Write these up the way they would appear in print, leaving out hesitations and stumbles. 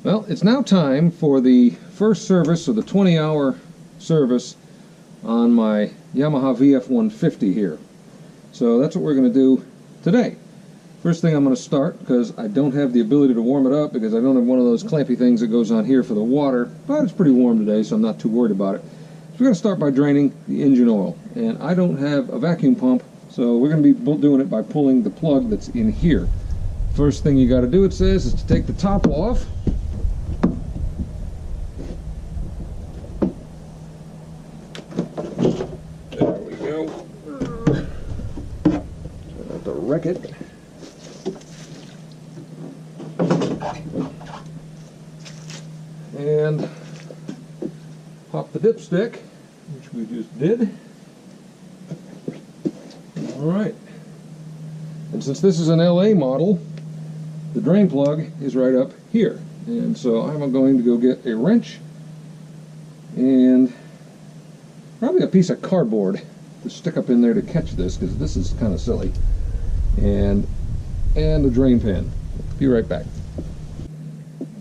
Well, it's now time for the first service of the 20-hour service on my Yamaha VF150 here. So that's what we're going to do today. First thing I'm going to start, because I don't have the ability to warm it up because I don't have one of those clampy things that goes on here for the water, but it's pretty warm today, so I'm not too worried about it. So we're going to start by draining the engine oil, and I don't have a vacuum pump, so we're going to be doing it by pulling the plug that's in here. First thing you got to do, it says, is to take the top off. There we go. Try not to wreck it. And pop the dipstick, which we just did. Alright. And since this is an LA model, the drain plug is right up here. And so I'm going to go get a wrench and probably a piece of cardboard to stick up in there to catch this, because this is kind of silly. And a drain pan. Be right back.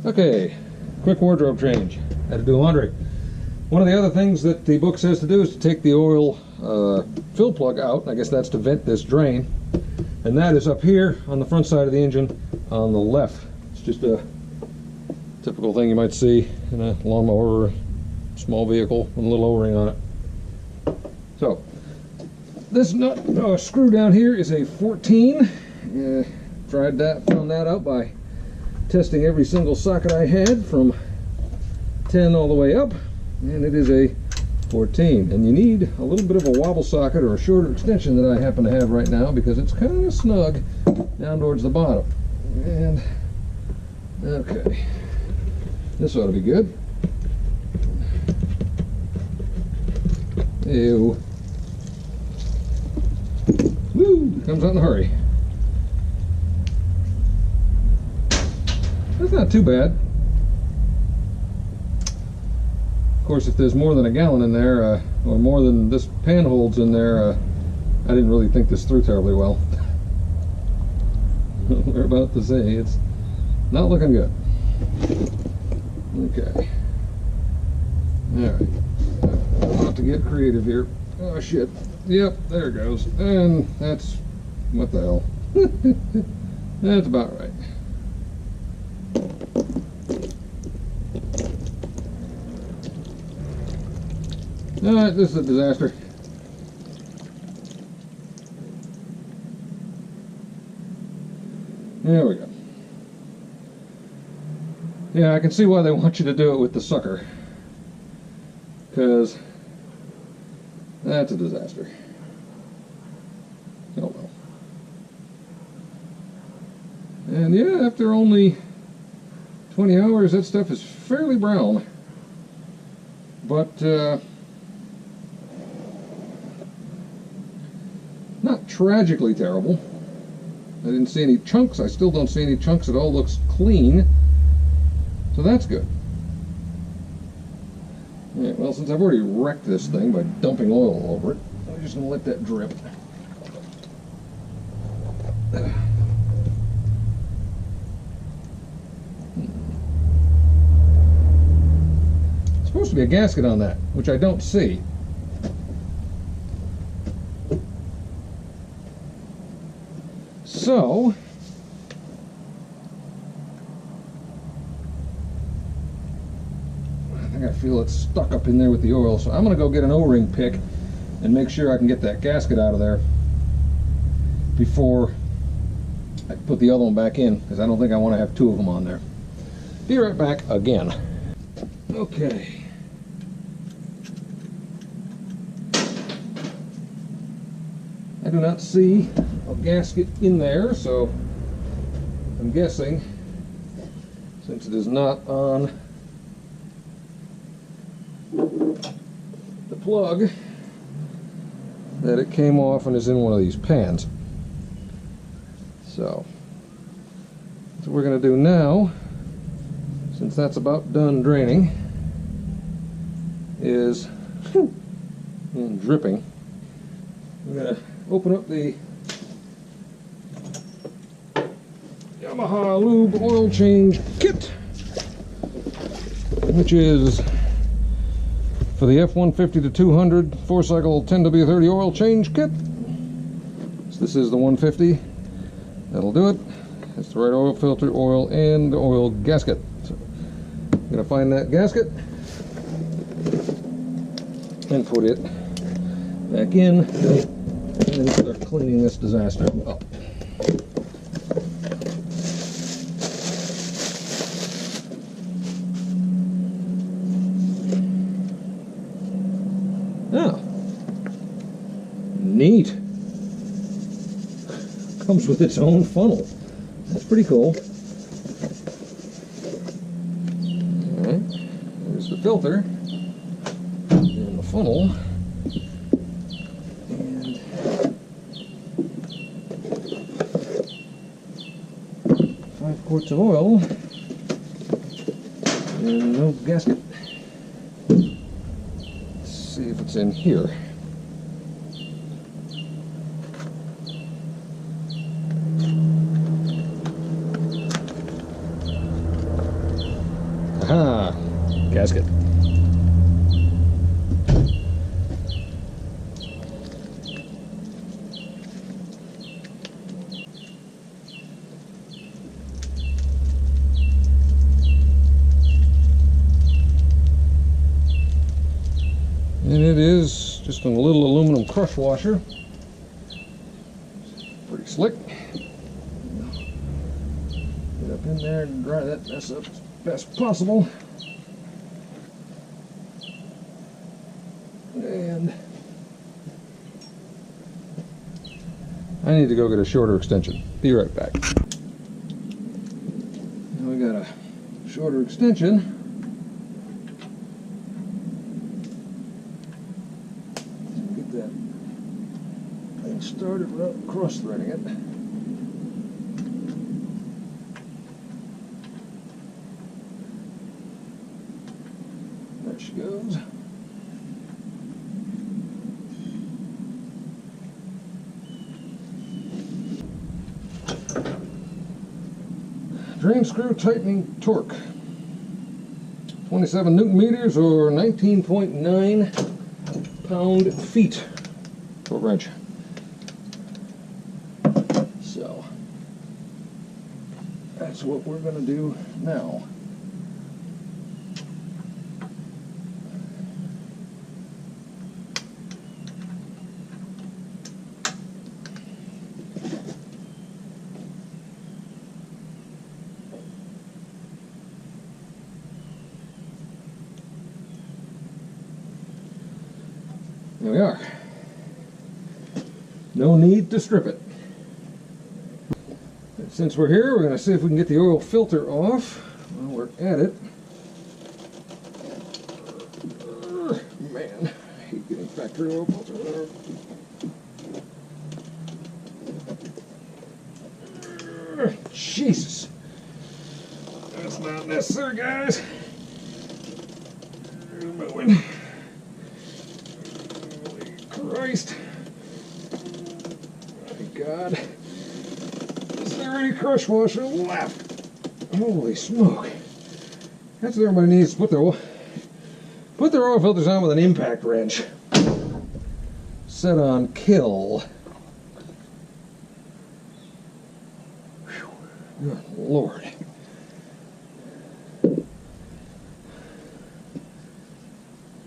Okay. Quick wardrobe change. Had to do laundry. One of the other things that the book says to do is to take the oil fill plug out. I guess that's to vent this drain. And that is up here on the front side of the engine on the left. It's just a typical thing you might see in a lawnmower or a small vehicle with a little O-ring on it. So, this nut screw down here is a 14. Found that out by testing every single socket I had from 10 all the way up, and it is a 14. And you need a little bit of a wobble socket or a shorter extension that I happen to have right now, because it's kind of snug down towards the bottom. And okay, this ought to be good. Ew. Woo! Comes out in a hurry. That's not too bad. Of course, if there's more than a gallon in there, or more than this pan holds in there, I didn't really think this through terribly well. We're about to say it's not looking good. Okay. Alright. I'm about to get creative here. Oh shit. Yep, there it goes. And that's, what the hell? That's about right. Alright, this is a disaster. There we go. Yeah, I can see why they want you to do it with the sucker, because that's a disaster. Oh well. And yeah, after only 20 hours, that stuff is fairly brown. But, not tragically terrible. I didn't see any chunks. I still don't see any chunks. It all looks clean. So that's good. Yeah, well, since I've already wrecked this thing by dumping oil all over it, I'm just going to let that drip. There's supposed to be a gasket on that, which I don't see. So, I think I feel it's stuck up in there with the oil, so I'm going to go get an O-ring pick and make sure I can get that gasket out of there before I put the other one back in, because I don't think I want to have two of them on there. Be right back again. Okay. I do not see a gasket in there, so I'm guessing, since it is not on the plug, that it came off and is in one of these pans. So, what we're going to do now, since that's about done draining, is and dripping. I'm going to open up the Yamaha Lube oil change kit. which is for the F150 to 200 4-cycle 10W30 oil change kit. So this is the 150. That'll do it. It's the right oil filter, oil, and the oil gasket. So I'm going to find that gasket and put it back in and start cleaning this disaster up. Oh, neat. Comes with its own funnel. That's pretty cool. Alright, there's the filter and the funnel. And 5 quarts of oil. And no gasket. Let's see if it's in here. Aha! Gasket. And it is just a little aluminum crush washer. Pretty slick. Get up in there and dry that mess up as best possible. And I need to go get a shorter extension. Be right back. Now we got a shorter extension. Get that thing started without cross-threading it. There she goes. Drain screw tightening torque. 27 Newton meters or 19.9 pound-feet per wrench. So that's what we're going to do now. There we are. No need to strip it. Since we're here, we're going to see if we can get the oil filter off while we're at it. Man, I hate getting factory oil filter. Jesus. That's not necessary, guys. There's my wind. Christ. My God. Is there any crush washer left? Holy smoke. That's what everybody needs to put their oil filters on with an impact wrench. Set on kill. Whew. Good Lord.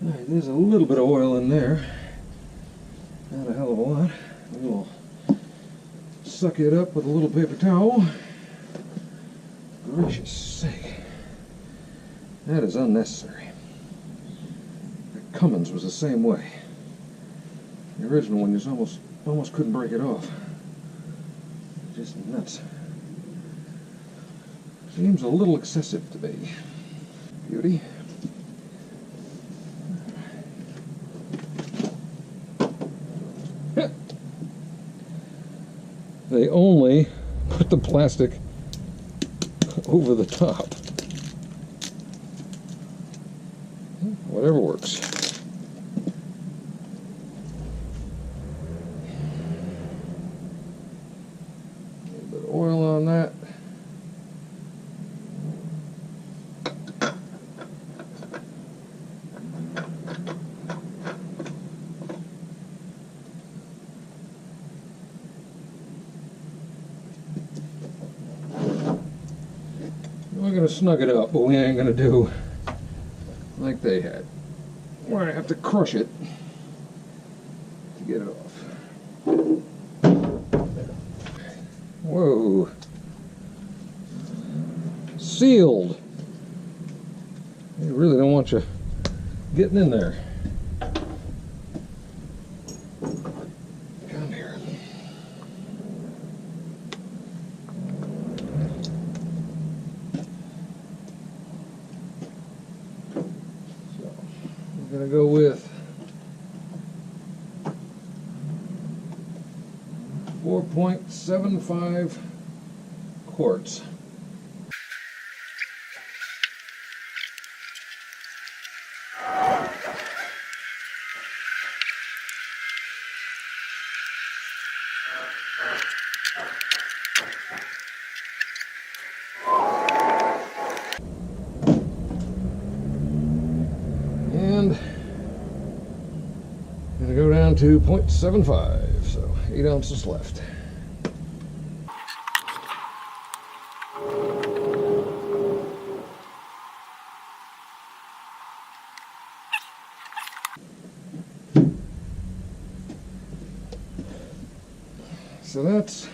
Alright, there's a little bit of oil in there. Not a hell of a lot. We'll suck it up with a little paper towel. Gracious sake. That is unnecessary. The Cummins was the same way. The original one, you just almost couldn't break it off. Just nuts. Seems a little excessive to me. Beauty. They only put the plastic over the top. Whatever works. A little bit of oil on that. We're going to snug it up, but we ain't going to do like they had, where I have to crush it to get it off. Whoa. Sealed. They really don't want you getting in there. Come here. So, we're going to go with 4.75 quarts. And I'm going to go down to 0.75, so 8 ounces left. So that's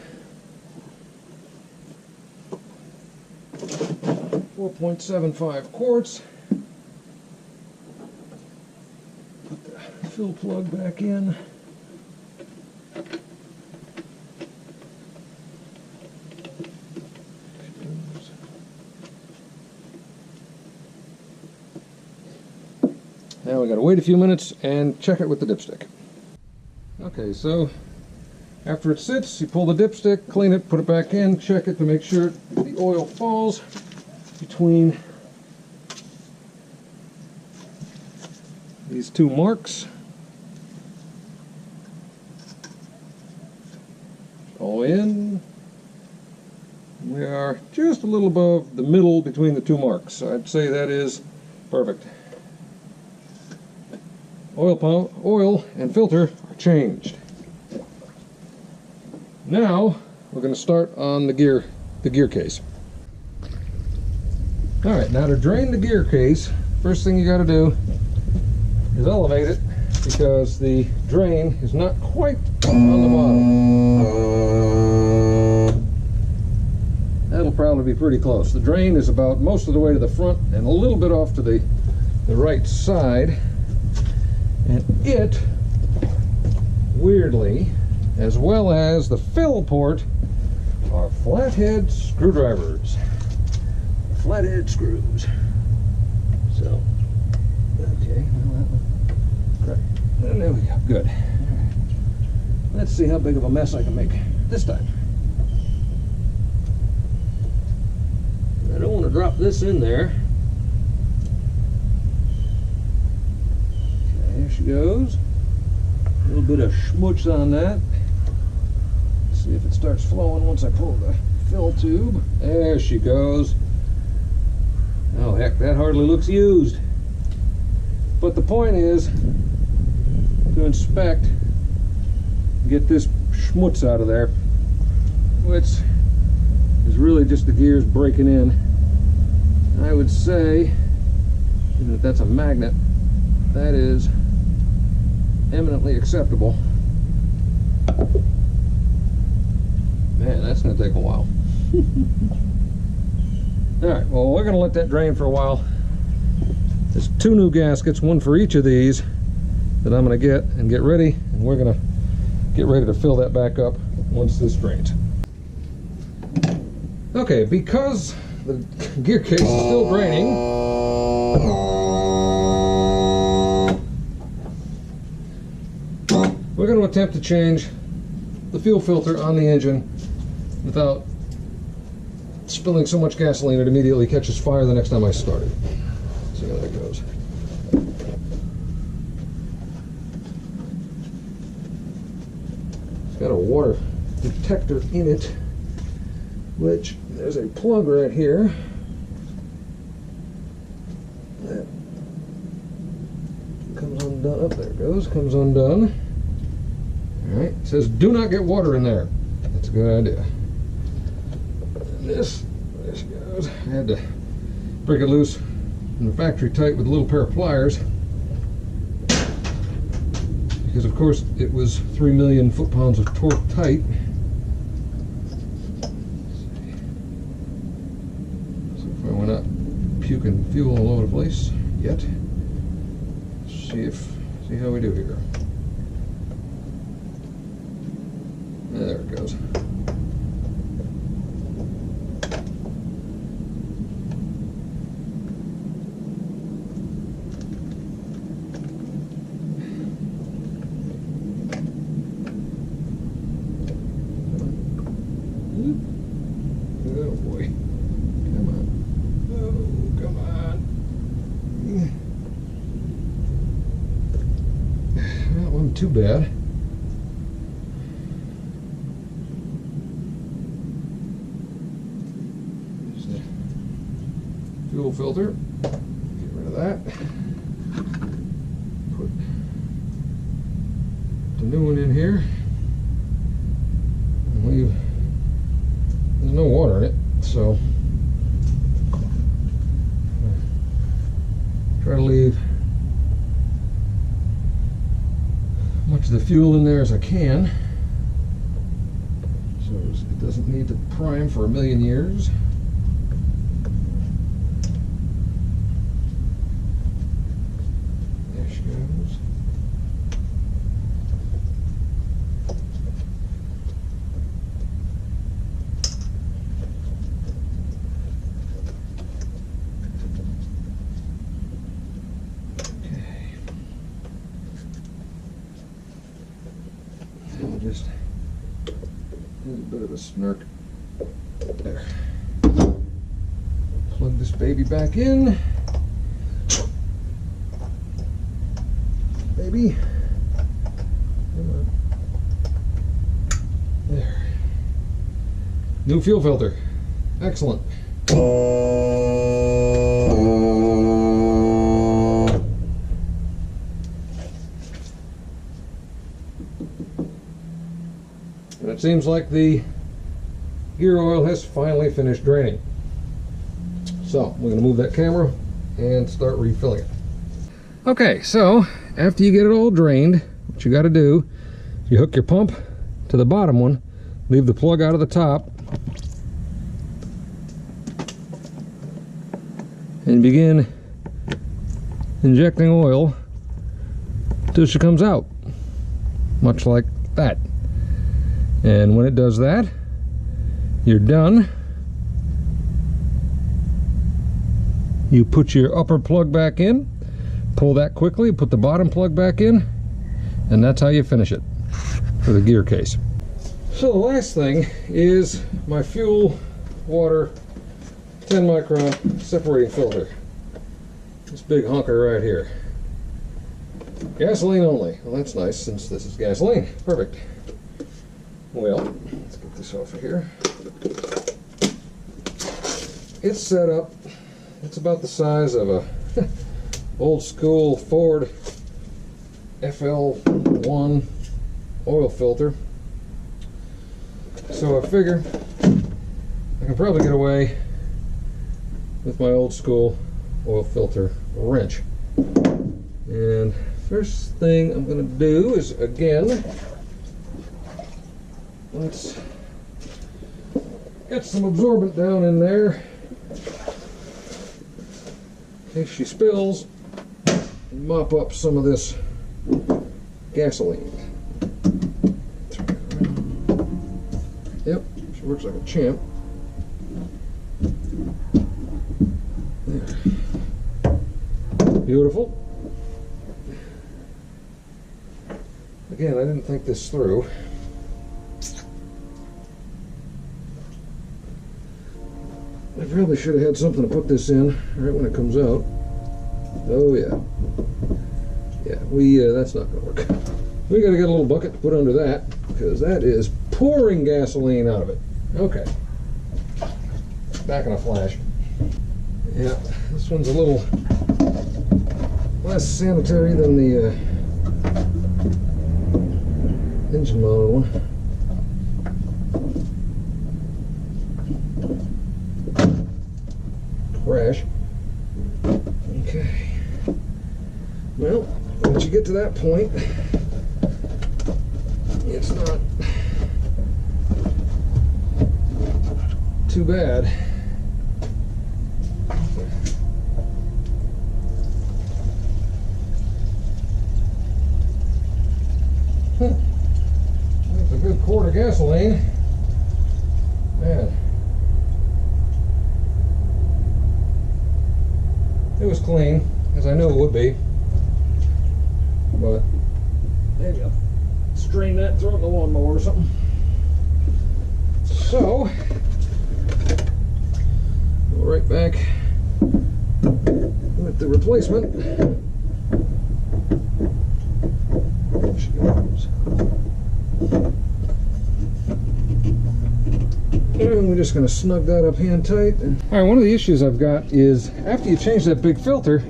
4.75 quarts. Put the fill plug back in. Now we got to wait a few minutes and check it with the dipstick. Okay, so after it sits, you pull the dipstick, clean it, put it back in, check it to make sure the oil falls between these two marks. All in. We are just a little above the middle between the two marks. So I'd say that is perfect. Oil pump, oil and filter are changed. Now we're going to start on the gear case. All right, now to drain the gear case, first thing you got to do is elevate it because the drain is not quite on the bottom. That'll probably be pretty close. The drain is about most of the way to the front and a little bit off to the right side. And it, weirdly, as well as the fill port, are flathead screwdrivers. Flathead screws. So, okay, well, great. And there we go, good. All right. Let's see how big of a mess I can make this time. I don't want to drop this in there. Okay, there she goes. A little bit of schmutz on that. See if it starts flowing once I pull the fill tube. There she goes. Oh heck, that hardly looks used. But the point is to inspect, get this schmutz out of there, which is really just the gears breaking in. I would say, even if that's a magnet, that is eminently acceptable. Man, that's going to take a while. Alright, well, we're going to let that drain for a while. There's 2 new gaskets, one for each of these, that I'm going to get ready, and we're going to get ready to fill that back up once this drains. Okay, because the gear case is still draining, we're going to attempt to change the fuel filter on the engine without spilling so much gasoline it immediately catches fire the next time I start it. See how that goes. It's got a water detector in it, which there's a plug right here that comes undone. Up there it goes, comes undone. Alright, it says do not get water in there. That's a good idea. And this goes. I had to break it loose in the factory tight with a little pair of pliers, because of course it was 3 million foot-pounds of torque tight. So if we're not puking fuel all over the place yet, see how we do here. There it goes. Oh boy. Come on. Oh, come on. That wasn't too bad. There's the fuel filter. Get rid of that. Put the new one in here. And leave. There's no water in it, so try to leave as much of the fuel in there as I can, so it doesn't need to prime for 1,000,000 years. There she goes. Just a bit of a snark there. Plug this baby back in. Baby. Come on. There. New fuel filter. Excellent. And it seems like the gear oil has finally finished draining. So we're going to move that camera and start refilling it. Okay, so after you get it all drained, what you got to do, you hook your pump to the bottom one, leave the plug out of the top, and begin injecting oil till she comes out, much like that. And when it does that, you're done. You put your upper plug back in, pull that quickly, put the bottom plug back in, and that's how you finish it for the gear case. So the last thing is my fuel water 10 micron separating filter. This big honker right here. Gasoline only. Well, that's nice since this is gasoline. Perfect. Well, let's get this off of here. It's set up. It's about the size of a old school Ford FL1 oil filter. So I figure I can probably get away with my old school oil filter wrench. And first thing I'm going to do is, again, let's get some absorbent down in there in case she spills, and mop up some of this gasoline. Yep, she works like a champ. There. Beautiful. Again, I didn't think this through. I probably should have had something to put this in right when it comes out. Oh yeah. Yeah, that's not gonna work. We gotta get a little bucket to put under that, because that is pouring gasoline out of it. Okay. Back in a flash. Yeah, this one's a little less sanitary than the engine mounted one. Crash. Okay. Well, once you get to that point, it's not too bad. That's a good quart of gasoline. Man. It was clean, as I knew it would be. But maybe I'll strain that, throw it in the lawnmower or something. So, go right back with the replacement. There she goes. And we're just going to snug that up hand tight. Alright, one of the issues I've got is after you change that big filter,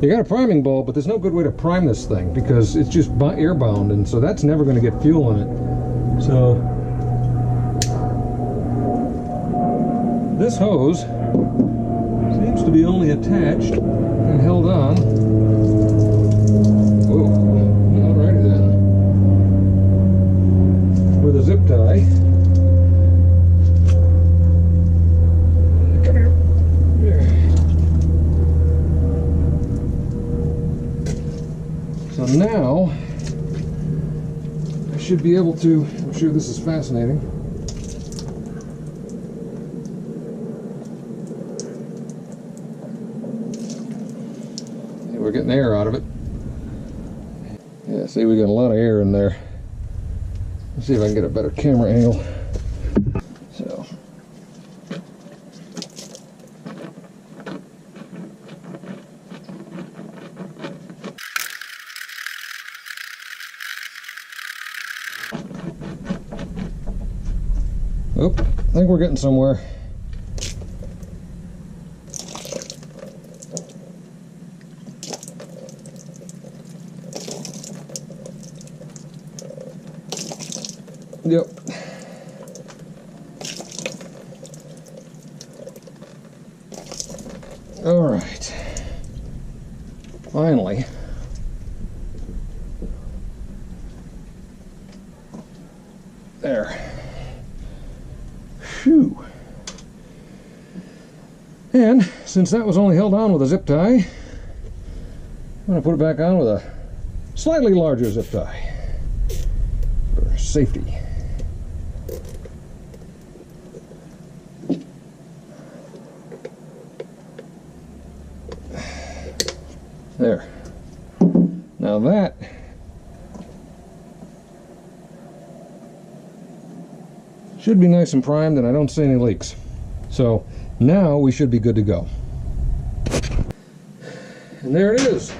you got a priming bulb, but there's no good way to prime this thing because it's just air bound, and so that's never going to get fuel in it. So this hose seems to be only attached and held on. Whoa, alrighty then. With a zip tie. Come here. So now I should be able to, I'm sure this is fascinating. We're getting air out of it. Yeah, see, we got a lot of air in there. Let's see if I can get a better camera angle. So. Oop, I think we're getting somewhere. Yep. All right. Finally. There. Phew. And since that was only held on with a zip tie, I'm going to put it back on with a slightly larger zip tie for safety. There. Now that should be nice and primed, and I don't see any leaks. So now we should be good to go. And there it is.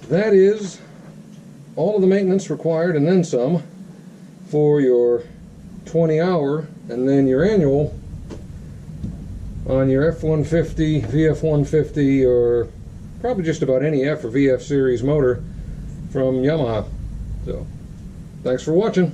That is all of the maintenance required and then some for your 20-hour and then your annual on your F150, VF150, or probably just about any F or VF series motor from Yamaha. So, thanks for watching.